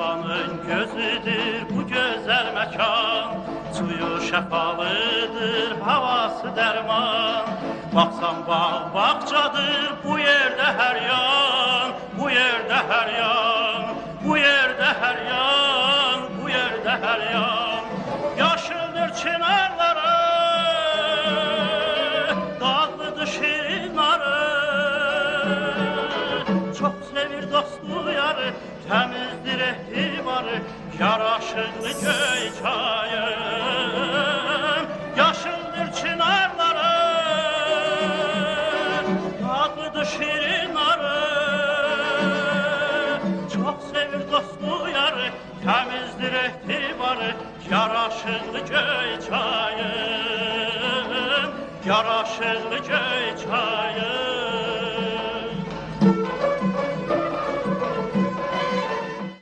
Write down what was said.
Şirvanın gözüdür bu güzel mekan. Suyu şəfalıdır, havası derman. Baksan bağ bahçadır bu yerde her yan. Bu yerde her yan, bu yerde her yan, bu yerde her yan. Yaşıldır çınarları, dağlıdır şirinları. Çok sevir dostu yarı, temizdir ehtibarı, yaraşıklı Göyçay'ın. Yaşıldır çınarları, tatlıdır şirinları. Çok sevir dostu yarı, temizdir ehtibarı, yaraşıklı Göyçay'ın. Yaraşıklı Göyçay'ın.